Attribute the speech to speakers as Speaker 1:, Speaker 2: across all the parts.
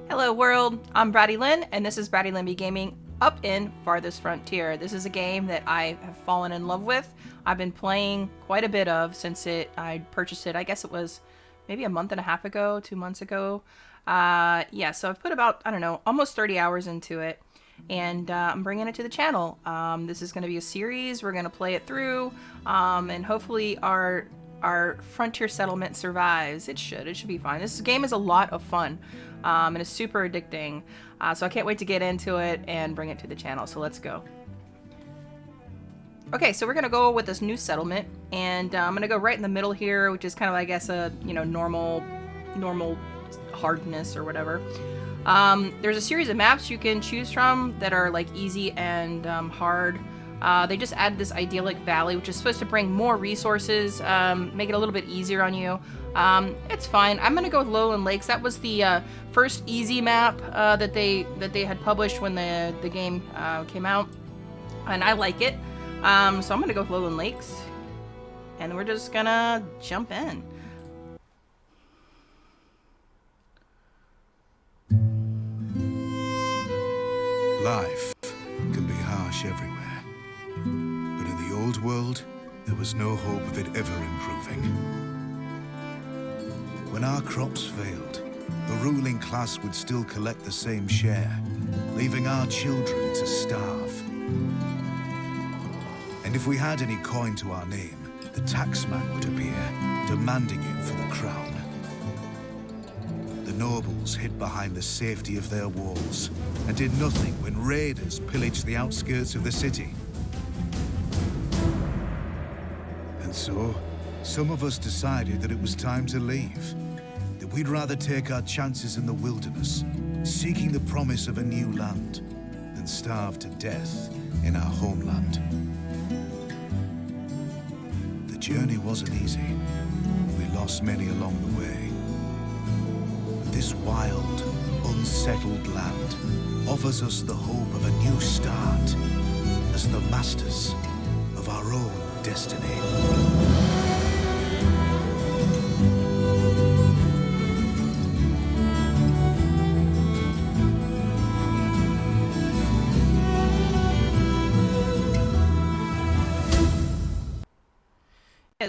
Speaker 1: Hello world, I'm Brady Lynn, and this is Brady Lynn Be Gaming up in Farthest Frontier. This is a game that I have fallen in love with. I've been playing quite a bit of since I purchased it. I guess it was maybe a month and a half ago, 2 months ago. Yeah, so I've put about, I don't know, almost 30 hours into it, and I'm bringing it to the channel. This is going to be a series. We're going to play it through, and hopefully our frontier settlement survives. It should be fine. This game is a lot of fun, and it's super addicting. So I can't wait to get into it and bring it to the channel. So let's go. Okay, so we're gonna go with this new settlement, and I'm gonna go right in the middle here, which is kind of, I guess, a normal hardness or whatever. There's a series of maps you can choose from that are like easy and hard. They just added this idyllic valley, which is supposed to bring more resources, make it a little bit easier on you. It's fine. I'm gonna go with Lowland Lakes. That was the first easy map that they had published when the game came out, and I like it. So I'm gonna go with Lowland Lakes, and we're just gonna jump in.
Speaker 2: Life can be harsh everywhere. But in the old world, there was no hope of it ever improving. When our crops failed, the ruling class would still collect the same share, leaving our children to starve. And if we had any coin to our name, the taxman would appear, demanding it for the crown. The nobles hid behind the safety of their walls and did nothing when raiders pillaged the outskirts of the city. And so, some of us decided that it was time to leave, that we'd rather take our chances in the wilderness, seeking the promise of a new land, than starve to death in our homeland. The journey wasn't easy. We lost many along the way. But this wild, unsettled land offers us the hope of a new start as the masters of our own destiny.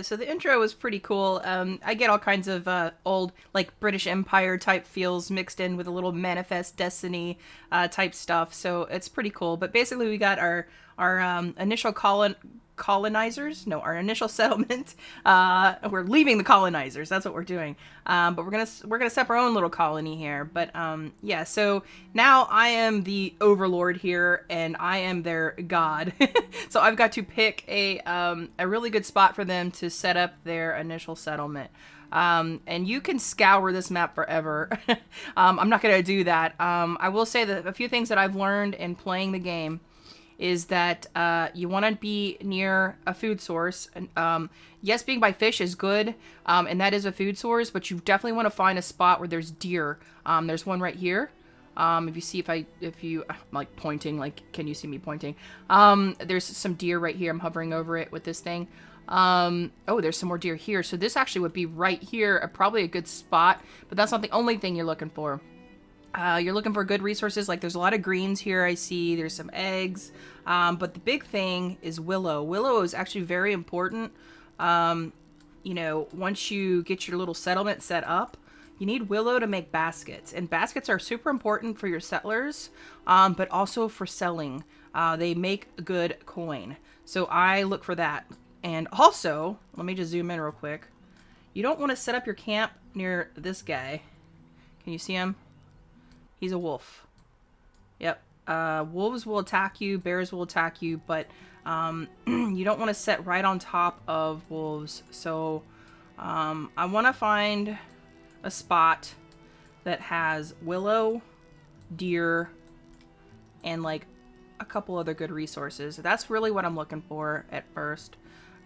Speaker 1: So the intro was pretty cool. I get all kinds of old, like, British Empire type feels mixed in with a little Manifest Destiny type stuff. So it's pretty cool. But basically, we got our initial colonizers. No, our initial settlement. We're leaving the colonizers. That's what we're doing. But we're gonna set up our own little colony here. But yeah. So now I am the overlord here, and I am their god. So I've got to pick a really good spot for them to set up their initial settlement. And you can scour this map forever. I'm not gonna do that. I will say that a few things that I've learned in playing the game is that you want to be near a food source. Yes, being by fish is good, and that is a food source, but you definitely want to find a spot where there's deer. There's one right here. If you see, if you I'm like pointing, like, can you see me pointing? There's some deer right here. I'm hovering over it with this thing. Oh, there's some more deer here. So this actually would be right here, probably a good spot, but that's not the only thing you're looking for. You're looking for good resources. Like, there's a lot of greens here. I see there's some eggs. But the big thing is willow. Willow is actually very important. Once you get your little settlement set up, you need willow to make baskets. And baskets are super important for your settlers, but also for selling. They make good coin. So I look for that. And also, let me just zoom in real quick. You don't want to set up your camp near this guy. Can you see him? He's a wolf. Yep. Wolves will attack you. Bears will attack you. But you don't want to set right on top of wolves. So I want to find a spot that has willow, deer, and like a couple other good resources. That's really what I'm looking for at first.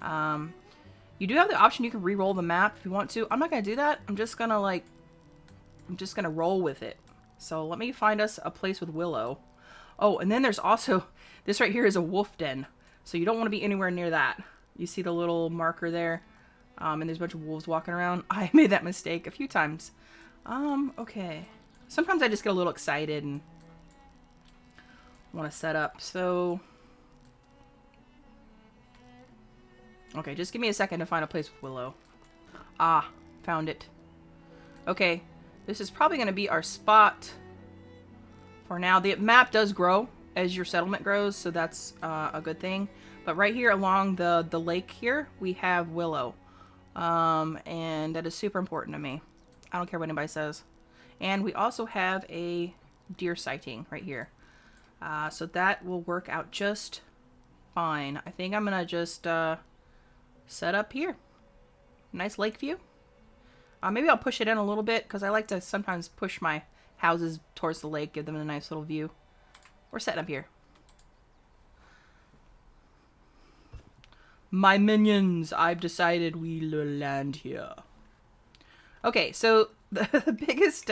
Speaker 1: You do have the option. You can re-roll the map if you want to. I'm not going to do that. I'm just going to roll with it. So let me find us a place with willow. Oh, and then there's also, this right here is a wolf den. So you don't want to be anywhere near that. You see the little marker there? And there's a bunch of wolves walking around. I made that mistake a few times. Okay. Sometimes I just get a little excited and want to set up. So, okay, just give me a second to find a place with Willow. Ah, found it. Okay, this is probably going to be our spot for now. The map does grow as your settlement grows, so that's a good thing. But right here along the lake here, we have Willow. And that is super important to me. I don't care what anybody says. And we also have a deer sighting right here. So that will work out just fine. I think I'm going to just set up here. Nice lake view. Maybe I'll push it in a little bit because I like to sometimes push my houses towards the lake, give them a nice little view. We're setting up here. My minions, I've decided we'll land here. Okay, so the biggest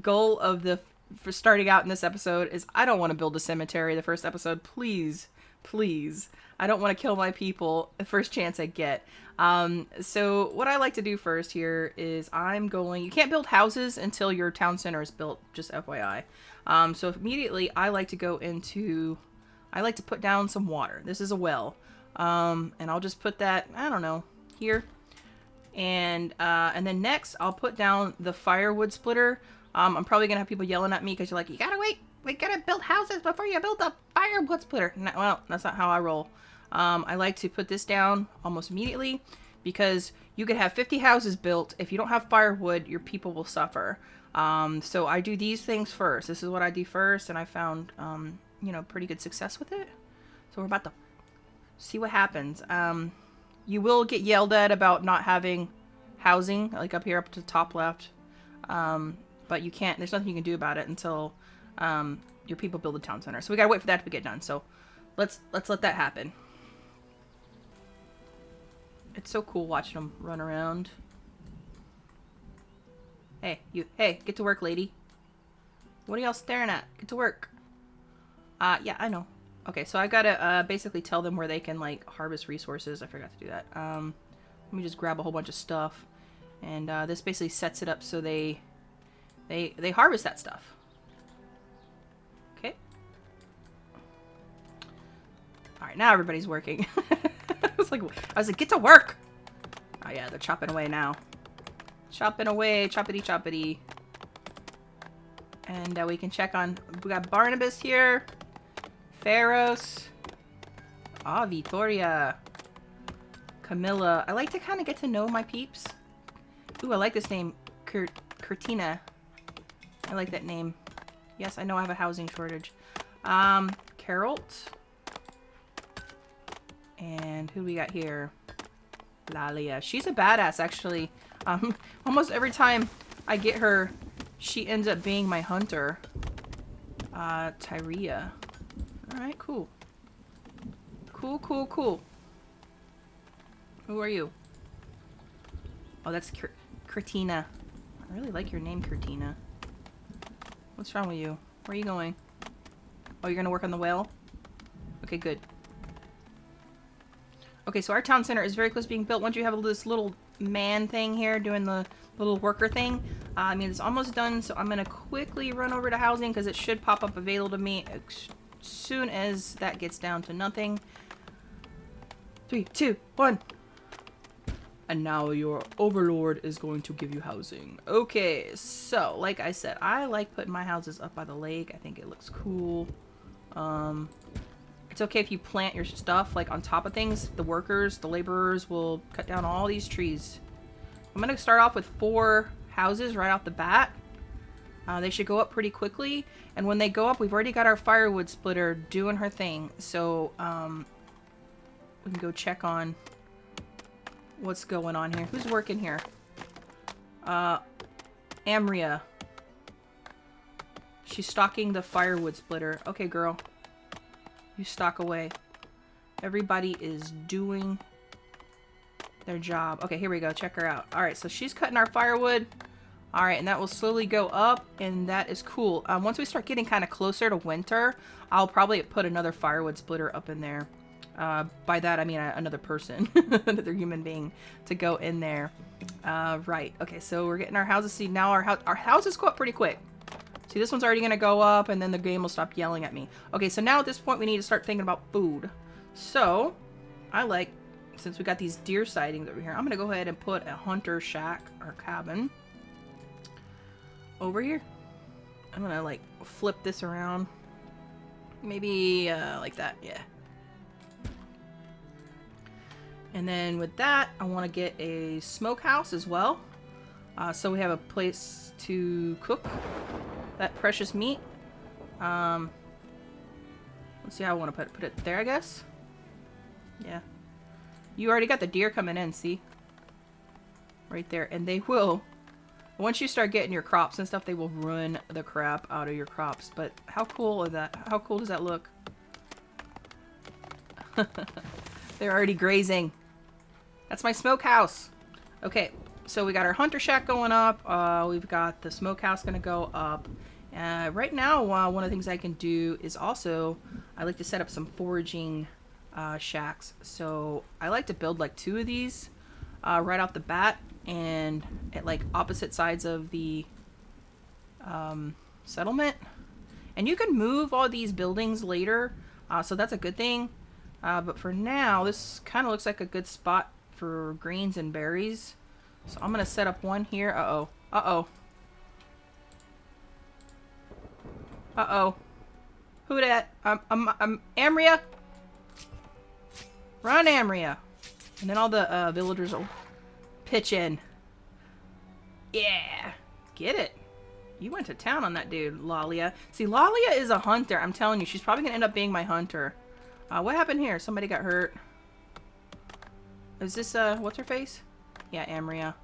Speaker 1: goal of for starting out in this episode is I don't want to build a cemetery the first episode. Please, please. I don't want to kill my people the first chance I get. So what I like to do first here is you can't build houses until your town center is built, just FYI. So immediately I like to put down some water. This is a well. And I'll just put that, I don't know, here. And then next I'll put down the firewood splitter. I'm probably gonna have people yelling at me because you're like, you gotta wait. We gotta build houses before you build the firewood splitter. No, well, that's not how I roll. I like to put this down almost immediately because you could have 50 houses built. If you don't have firewood, your people will suffer. So I do these things first. This is what I do first, and I found, pretty good success with it. So we're about to see what happens. You will get yelled at about not having housing, like up here up to the top left. But you can't, there's nothing you can do about it until your people build a town center. So we gotta wait for that to get done. So let's let that happen. It's so cool watching them run around. Hey, get to work, lady. What are y'all staring at? Get to work. Yeah, I know. Okay, so I gotta basically tell them where they can like harvest resources. I forgot to do that. Let me just grab a whole bunch of stuff, and this basically sets it up so they harvest that stuff. Okay. All right, now everybody's working. I was like, get to work. Oh yeah, they're chopping away now. Chopping away, choppity choppity. And we can check on. We got Barnabas here. Pharos. Victoria. Camilla. I like to kind of get to know my peeps. Ooh, I like this name. Curtina. I like that name. Yes, I know I have a housing shortage. Carolt. And who we got here? Lalia. She's a badass, actually. Almost every time I get her, she ends up being my hunter. Tyria. Alright, cool. Cool. Who are you? Oh, that's Curtina. I really like your name, Curtina. What's wrong with you? Where are you going? Oh, you're gonna work on the well? Okay, good. Okay, so our town center is very close to being built. Once you have this little man thing here doing the little worker thing, it's almost done, so I'm going to quickly run over to housing because it should pop up available to me as soon as that gets down to nothing. 3, 2, 1. And now your overlord is going to give you housing. Okay, so like I said, I like putting my houses up by the lake. I think it looks cool. It's okay if you plant your stuff like on top of things. The workers, the laborers will cut down all these trees. I'm going to start off with 4 houses right off the bat. They should go up pretty quickly. And when they go up, we've already got our firewood splitter doing her thing. So we can go check on what's going on here. Who's working here? Amria. She's stocking the firewood splitter. Okay, girl. You stock away. Everybody is doing their job. Okay, here we go. Check her out. Alright, so she's cutting our firewood. Alright, and that will slowly go up, and that is cool. Once we start getting kind of closer to winter, I'll probably put another firewood splitter up in there. By that I mean another person, another human being, to go in there. Right. Okay, so we're getting our houses. See, now our houses go up pretty quick. See, this one's already going to go up, and then the game will stop yelling at me. Okay, so now at this point, we need to start thinking about food. So, since we got these deer sightings over here, I'm going to go ahead and put a hunter shack, or cabin, over here. I'm going to, like, flip this around. Maybe, like that, yeah. And then with that, I want to get a smokehouse as well. So we have a place to cook that precious meat. Let's see how I want to put it there, I guess. Yeah. You already got the deer coming in, see? Right there. And they will, once you start getting your crops and stuff, they will ruin the crap out of your crops. But how cool is that? How cool does that look? They're already grazing. That's my smokehouse. Okay. So we got our hunter shack going up. We've got the smokehouse going to go up. Right now, one of the things I can do is also, I like to set up some foraging shacks. So I like to build like 2 of these right off the bat, and at like opposite sides of the settlement. And you can move all these buildings later, so that's a good thing. But for now, this kind of looks like a good spot for greens and berries. So I'm going to set up one here. Uh-oh. Uh-oh. Uh-oh. Who dat? I'm Amria. Run, Amria. And then all the villagers will pitch in. Yeah. Get it. You went to town on that dude, Lalia. See, Lalia is a hunter. I'm telling you, she's probably going to end up being my hunter. What happened here? Somebody got hurt. Is this, what's her face? Yeah, Amria.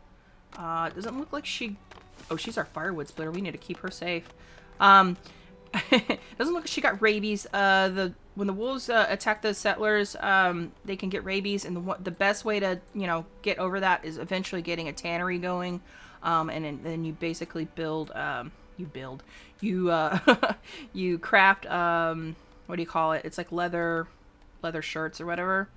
Speaker 1: Doesn't look like she... Oh, she's our firewood splitter. We need to keep her safe. Doesn't look like she got rabies. When the wolves attack the settlers, they can get rabies, and the best way to, get over that is eventually getting a tannery going. And then you basically build, you craft, what do you call it? It's like leather shirts or whatever.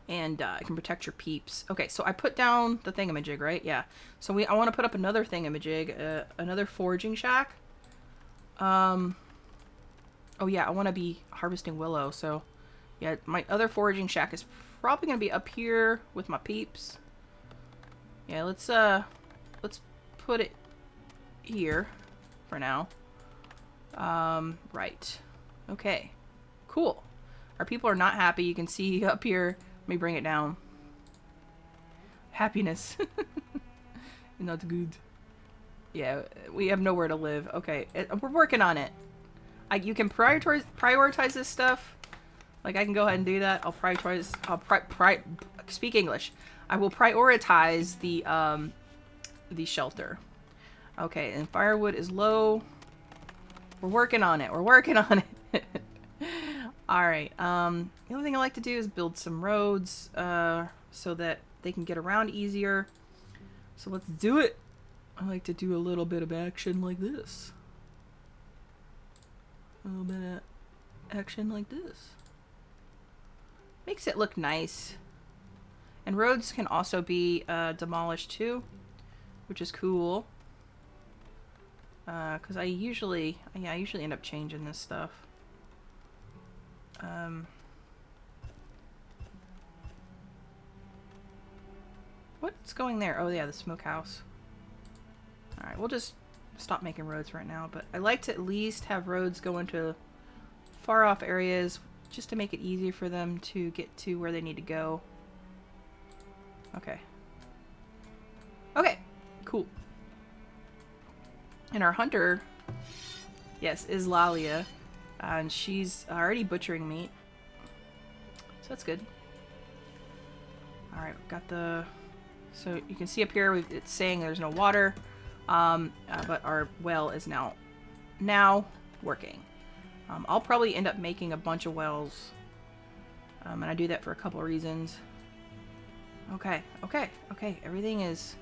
Speaker 1: And it can protect your peeps. Okay, so I put down the thingamajig, right? Yeah. So I want to put up another thingamajig, another foraging shack. Oh yeah, I want to be harvesting willow. So yeah, my other foraging shack is probably gonna be up here with my peeps. Yeah, let's put it here for now. Right. Okay. Cool. Our people are not happy. You can see up here. Let me bring it down. Happiness. Not good. Yeah, we have nowhere to live. Okay, we're working on it. You can prioritize this stuff. Like, I can go ahead and do that. I'll prioritize. Speak English. I will prioritize the shelter. Okay, and firewood is low. We're working on it. We're working on it. Alright, the only thing I like to do is build some roads, so that they can get around easier. So let's do it! I like to do a little bit of action like this. A little bit of action like this. Makes it look nice. And roads can also be, demolished too, which is cool. Cause I usually end up changing this stuff. What's going there? Oh yeah, the smokehouse. Alright, we'll just stop making roads right now, but I like to at least have roads go into far off areas just to make it easier for them to get to where they need to go. Okay. Okay, cool. And our hunter, yes, is Lalia. And she's already butchering meat. So that's good. Alright, got the... So you can see up here, it's saying there's no water. But our well is now working. I'll probably end up making a bunch of wells. And I do that for a couple of reasons. Okay. Everything is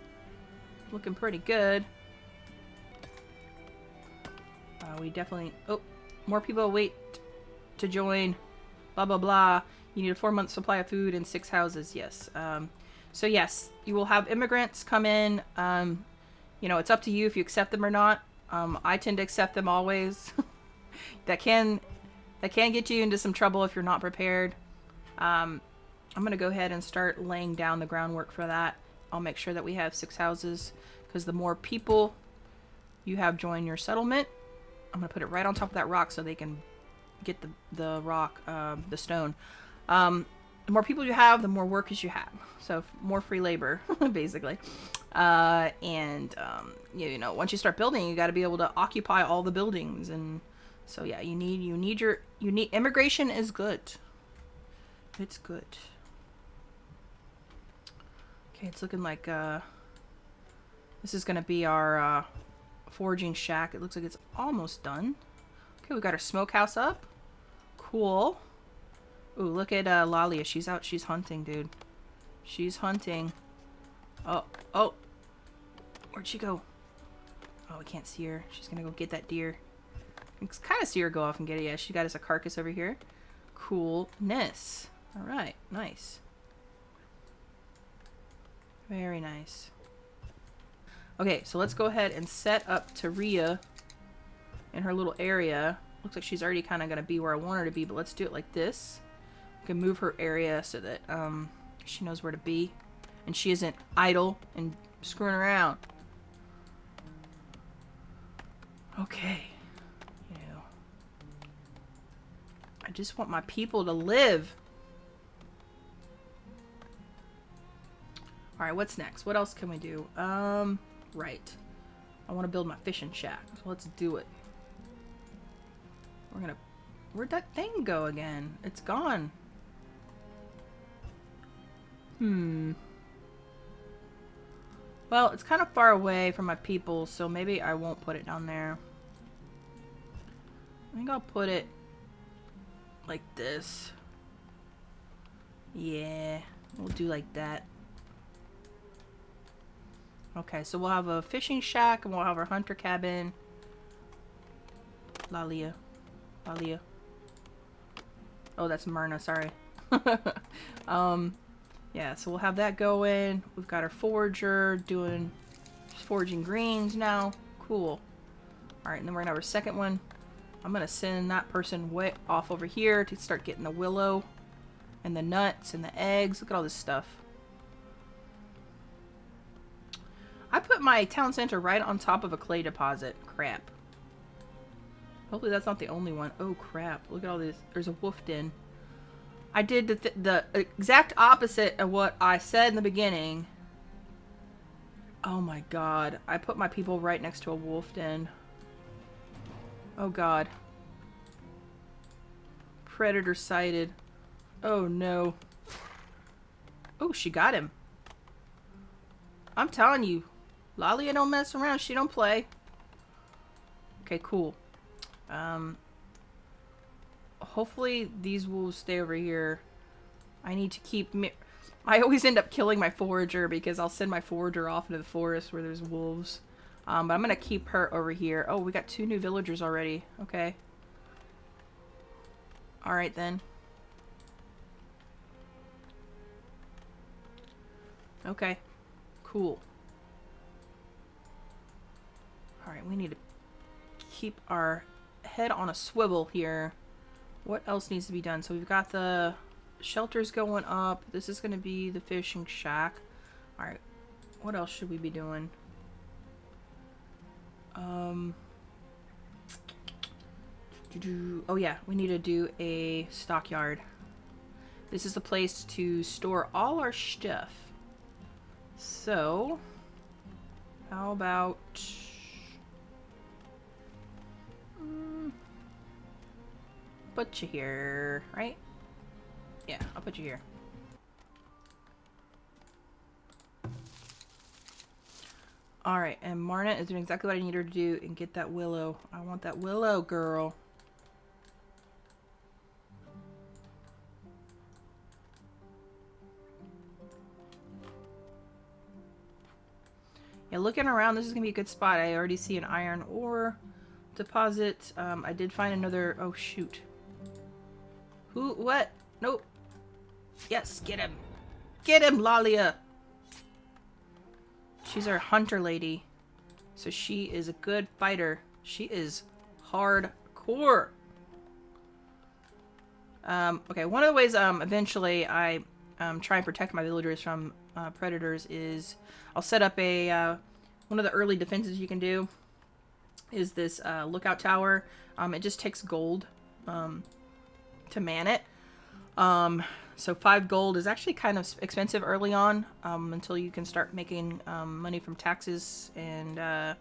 Speaker 1: looking pretty good. We definitely... Oh, more people wait to join. blah blah blah. You need a 4-month supply of food and 6 houses. Yes. So yes, you will have immigrants come in. You know, it's up to you if you accept them or not. I tend to accept them always. that can get you into some trouble if you're not prepared. I'm gonna go ahead and start laying down the groundwork for that. I'll make sure that we have 6 houses, because the more people you have join your settlement, I'm gonna put it right on top of that rock so they can get the rock, the stone. The more people you have, the more workers you have. So more free labor, basically. You know, once you start building, you got to be able to occupy all the buildings, and so yeah, you need immigration is good. It's good. Okay, it's looking like this is gonna be our foraging shack. It looks like it's almost done. Okay, we got our smokehouse up. Cool. Ooh, look at Lalia. She's out. She's hunting, dude. She's hunting. Oh. Where'd she go? Oh, we can't see her. She's gonna go get that deer. I can kind of see her go off and get it. Yeah, she got us a carcass over here. Coolness. All right, nice. Very nice. Okay, so let's go ahead and set up Taria in her little area. Looks like she's already kind of gonna be where I want her to be, but let's do it like this. We can move her area so that she knows where to be, and she isn't idle and screwing around. Okay. You know, I just want my people to live. Alright, what's next? What else can we do? Right. I want to build my fishing shack. So let's do it. We're gonna... Where'd that thing go again? It's gone. Well, it's kind of far away from my people, so maybe I won't put it down there. I think I'll put it like this. Yeah, we'll do like that. Okay, so we'll have a fishing shack and we'll have our hunter cabin. Lalia. Oh, that's Myrna, sorry. Yeah, so we'll have that going. We've got our forager doing foraging greens now. Cool. Alright, and then we're gonna have our second one. I'm gonna send that person way off over here to start getting the willow and the nuts and the eggs. Look at all this stuff. I put my town center right on top of a clay deposit. Crap. Hopefully that's not the only one. Oh crap, look at all this. There's a wolf den. I did the exact opposite of what I said in the beginning. Oh my god. I put my people right next to a wolf den. Oh god. Predator sighted. Oh no. Oh, she got him. I'm telling you. Lalia don't mess around. She don't play. Okay, cool. Hopefully these wolves stay over here. I need to keep... I always end up killing my forager because I'll send my forager off into the forest where there's wolves. But I'm going to keep her over here. Oh, we got 2 new villagers already. Okay. Alright then. Okay. Cool. Alright, we need to keep our head on a swivel here. What else needs to be done? So we've got the shelters going up. This is going to be the fishing shack. Alright. What else should we be doing? Oh yeah, we need to do a stockyard. This is the place to store all our stuff. So, how about... put you here, right? Yeah, I'll put you here. Alright, and Marna is doing exactly what I need her to do and get that willow. I want that willow, girl. Yeah, looking around, this is going to be a good spot. I already see an iron ore deposit. I did find another... oh, shoot. Who? What? Nope. Yes, get him. Get him, Lalia. She's our hunter lady. So she is a good fighter. She is hardcore. Okay, one of the ways eventually I try and protect my villagers from predators is I'll set up a one of the early defenses you can do is this lookout tower. It just takes gold to man it. So 5 gold is actually kind of expensive early on until you can start making money from taxes and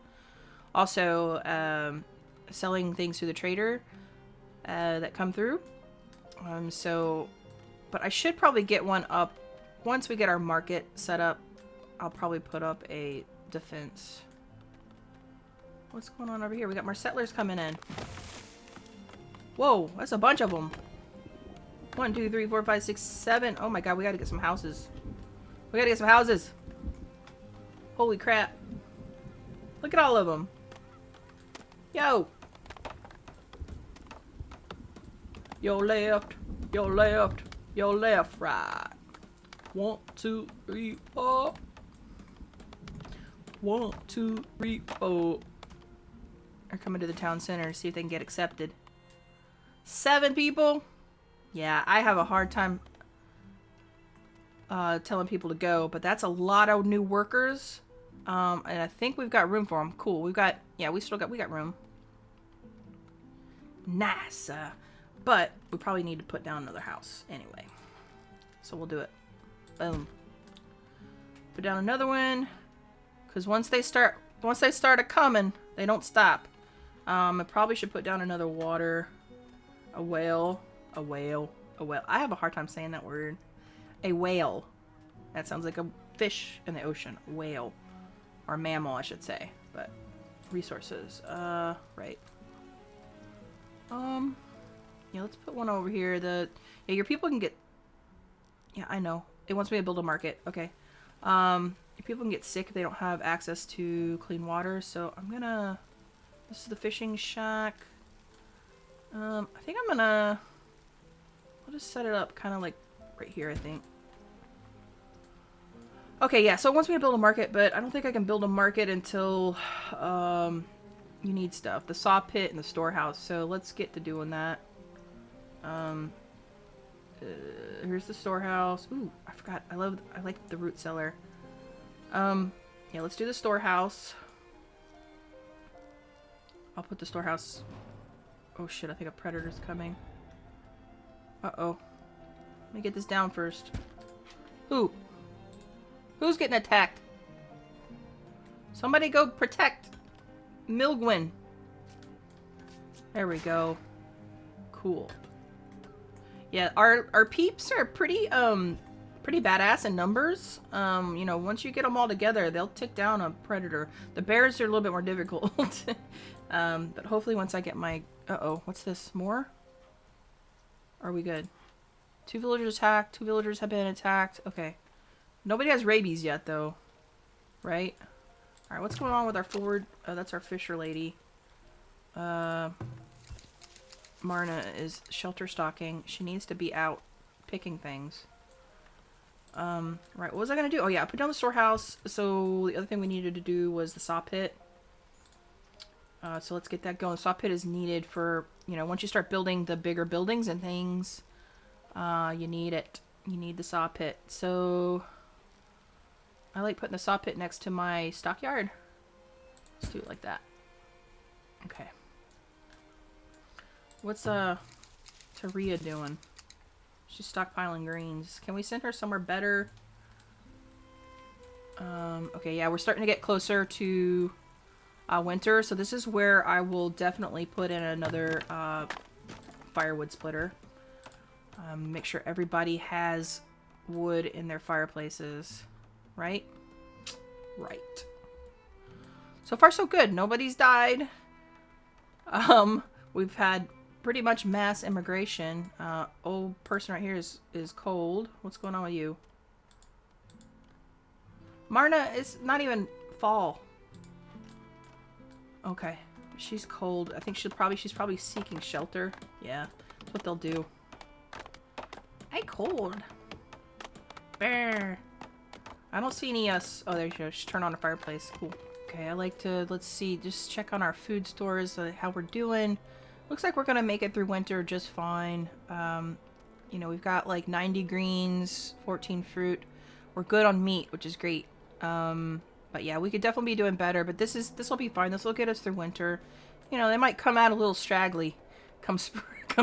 Speaker 1: also selling things to the trader that come through. But I should probably get one up once we get our market set up. I'll probably put up a defense. What's going on over here? We got more settlers coming in. Whoa, that's a bunch of them. 1, 2, 3, 4, 5, 6, 7. Oh my god, we gotta get some houses. We gotta get some houses. Holy crap. Look at all of them. Yo. Your left, your left, your left, right. 1, 2, 3, 4. 1, 2, 3, 4. They're coming to the town center to see if they can get accepted. 7 people? Yeah, I have a hard time telling people to go, but that's a lot of new workers. And I think we've got room for them. Cool. We got room. Nice. But we probably need to put down another house anyway. So we'll do it. Boom. Put down another one. Because once they start a-coming, they don't stop. I probably should put down another water. A whale. A whale. A whale. I have a hard time saying that word. A whale. That sounds like a fish in the ocean. Whale. Or mammal, I should say. But resources. Right. Yeah, let's put one over here. Yeah, your people can get... Yeah, I know. It wants me to build a market. Okay. Your people can get sick if they don't have access to clean water. So I'm gonna... This is the fishing shack. I think I'm gonna... I'll just set it up kind of like right here, I think. Okay, yeah, so it wants me to build a market, but I don't think I can build a market until you need stuff. The saw pit and the storehouse. So let's get to doing that. Here's the storehouse. Ooh, I forgot. I like the root cellar. Yeah, let's do the storehouse. I'll put the storehouse... Oh shit, I think a predator's coming. Uh-oh. Let me get this down first. Who? Who's getting attacked? Somebody go protect Milgwyn. There we go. Cool. Yeah, our peeps are pretty badass in numbers. You know, once you get them all together, they'll take down a predator. The bears are a little bit more difficult. But hopefully once I get my... Uh-oh, what's this? More? Are we good? 2 villagers attacked. 2 villagers have been attacked. Okay. Nobody has rabies yet, though. Right? Alright, what's going on with our forward... that's our fisher lady. Marna is shelter stocking. She needs to be out picking things. Right, what was I gonna do? Oh yeah, put down the storehouse. So the other thing we needed to do was the saw pit. So let's get that going. The saw pit is needed for, you know, once you start building the bigger buildings and things, you need it. You need the saw pit. So I like putting the saw pit next to my stockyard. Let's do it like that. Okay. What's Taria doing? She's stockpiling greens. Can we send her somewhere better? Okay, yeah, we're starting to get closer to winter, so this is where I will definitely put in another firewood splitter. Make sure everybody has wood in their fireplaces. Right? Right. So far, so good. Nobody's died. We've had pretty much mass immigration. Old person right here is cold. What's going on with you? Marna is not even fall. Okay. She's cold. I think she's probably seeking shelter. Yeah. That's what they'll do. I cold. Bear. I don't see any us. Oh, there you go. Just turn on the fireplace. Cool. Okay, I like to, let's see, just check on our food stores, how we're doing. Looks like we're gonna make it through winter just fine. You know, we've got like 90 greens, 14 fruit. We're good on meat, which is great. But yeah, we could definitely be doing better, but this will be fine. This will get us through winter. You know, they might come out a little straggly come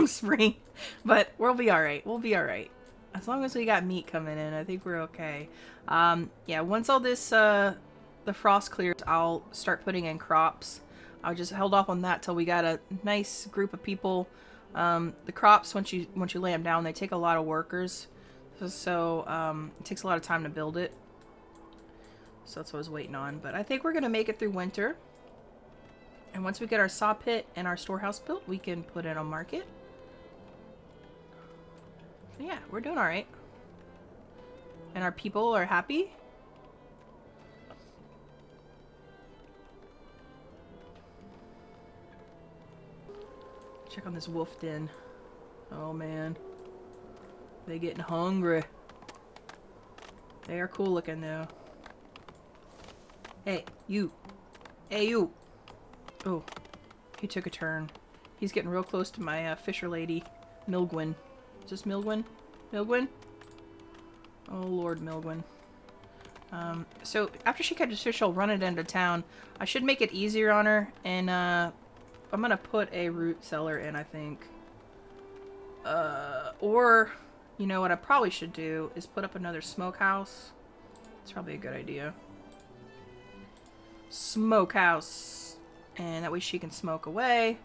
Speaker 1: spring, but we'll be all right. We'll be all right. As long as we got meat coming in, I think we're okay. Yeah, once all this, the frost clears, I'll start putting in crops. I just held off on that till we got a nice group of people. The crops, once you lay them down, they take a lot of workers. So it takes a lot of time to build it. So that's what I was waiting on. But I think we're going to make it through winter. And once we get our saw pit and our storehouse built, we can put it on market. So yeah, we're doing alright. And our people are happy. Check on this wolf den. Oh man. They getting hungry. They are cool looking though. Hey, you. Hey, you. Oh, he took a turn. He's getting real close to my fisher lady, Milgwyn. Is this Milgwyn? Milgwyn? Oh, Lord Milgwyn. So after she catches fish, I'll run it into town. I should make it easier on her, and I'm gonna put a root cellar in, I think. Or, you know what I probably should do is put up another smokehouse. It's probably a good idea. Smokehouse. And that way she can smoke away.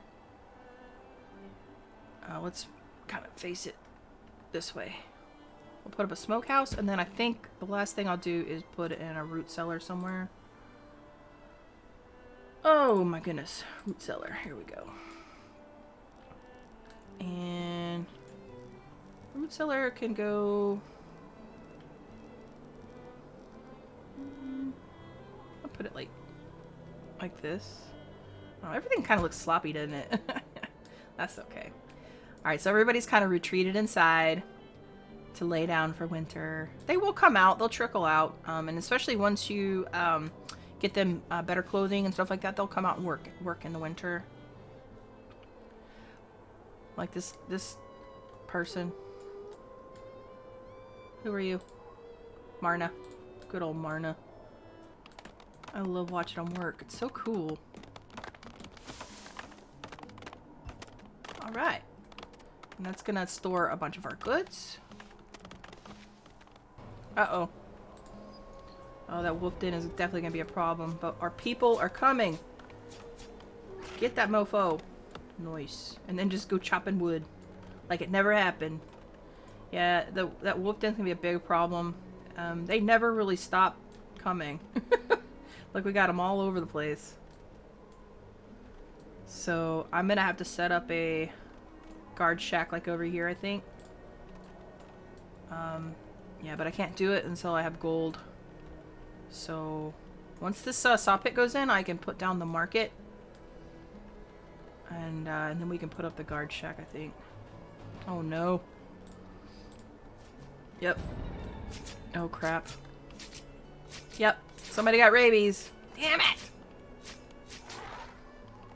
Speaker 1: Let's kind of face it this way. We'll put up a smokehouse, and then I think the last thing I'll do is put it in a root cellar somewhere. Oh my goodness. Root cellar. Here we go. And root cellar can go... I'll put it like this. Oh, everything kind of looks sloppy, doesn't it? That's okay. Alright, so everybody's kind of retreated inside to lay down for winter. They will come out. They'll trickle out. And especially once you get them better clothing and stuff like that, they'll come out and work in the winter. Like this person. Who are you? Marna. Good old Marna. I love watching them work. It's so cool. Alright. And that's gonna store a bunch of our goods. Uh-oh. Oh, that wolf den is definitely gonna be a problem. But our people are coming. Get that mofo. Nice. And then just go chopping wood. Like it never happened. Yeah, that wolf den's gonna be a big problem. They never really stop coming. Like we got them all over the place. So I'm gonna have to set up a guard shack like over here, I think. Yeah, but I can't do it until I have gold. So once this saw pit goes in, I can put down the market. And then we can put up the guard shack, I think. Oh no. Yep. Oh crap. Yep. Somebody got rabies. Damn it!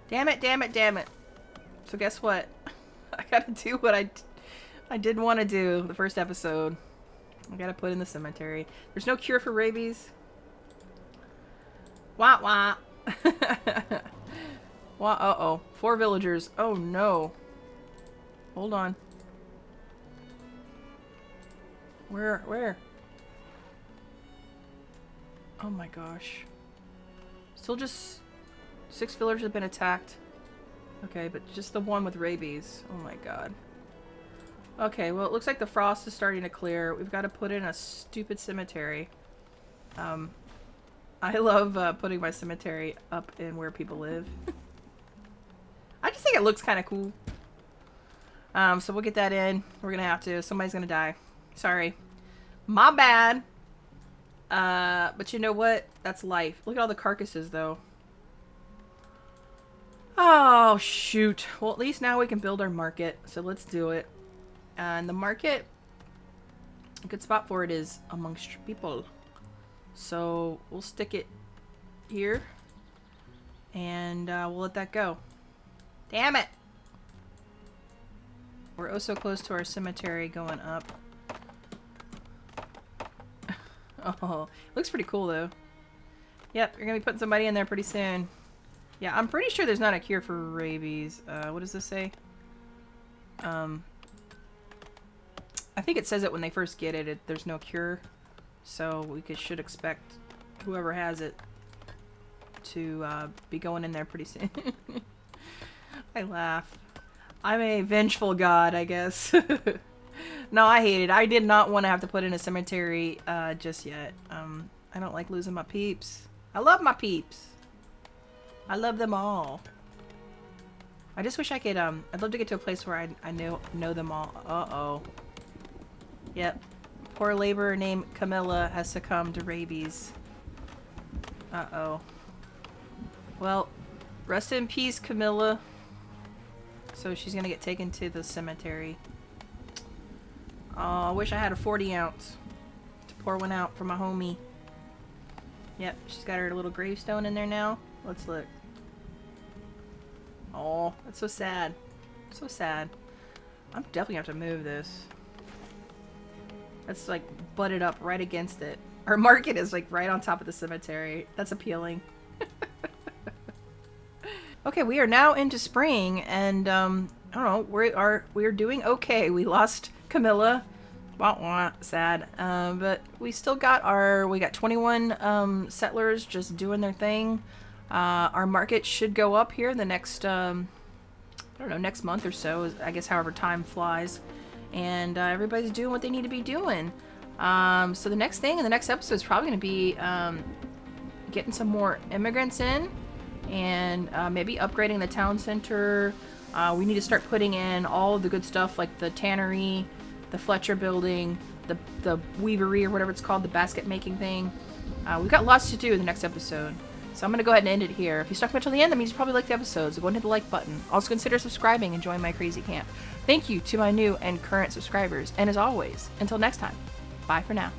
Speaker 1: Damn it, damn it, damn it. So guess what? I gotta do what I didn't want to do the first episode. I gotta put in the cemetery. There's no cure for rabies. Wah wah. Wah, uh-oh. 4 villagers. Oh no. Hold on. Where? Oh my gosh. Still just 6 villagers have been attacked. Okay, but just the one with rabies. Oh my god. Okay, well it looks like the frost is starting to clear. We've got to put in a stupid cemetery. I love putting my cemetery up in where people live. I just think it looks kind of cool. So we'll get that in. We're gonna have to. Somebody's gonna die. Sorry. My bad. But you know what? That's life. Look at all the carcasses, though. Oh, shoot. Well, at least now we can build our market. So let's do it. And the market A good spot for it is amongst people. So we'll stick it here. And we'll let that go. Damn it! We're oh so close to our cemetery going up. Oh, looks pretty cool though. Yep, you're gonna be putting somebody in there pretty soon. Yeah, I'm pretty sure there's not a cure for rabies. What does this say? I think it says it when they first get it, there's no cure. So we should expect whoever has it to be going in there pretty soon. I laugh. I'm a vengeful god, I guess. No, I hate it. I did not want to have to put in a cemetery just yet. I don't like losing my peeps. I love my peeps. I love them all. I just wish I could, I'd love to get to a place where I know them all. Uh-oh. Yep. Poor laborer named Camilla has succumbed to rabies. Uh-oh. Well, rest in peace, Camilla. So she's gonna get taken to the cemetery. Oh, I wish I had a 40 ounce to pour one out for my homie. Yep, she's got her little gravestone in there now. Let's look. Oh, that's so sad. So sad. I'm definitely gonna have to move this. That's like butted up right against it. Our market is like right on top of the cemetery. That's appealing. Okay, we are now into spring, and I don't know, we're doing okay. We lost Camilla. Wah wah, sad. But we still got we got 21 settlers just doing their thing. Our market should go up here the next I don't know, next month or so, I guess, however time flies. And everybody's doing what they need to be doing. So the next thing in the next episode is probably going to be getting some more immigrants in, and maybe upgrading the town center. We need to start putting in all the good stuff like the tannery, the Fletcher building, the weavery or whatever it's called, the basket making thing. We've got lots to do in the next episode. So I'm going to go ahead and end it here. If you stuck until the end, that means you probably liked the episode, so go and hit the like button. Also consider subscribing and join my crazy camp. Thank you to my new and current subscribers. And as always, until next time, bye for now.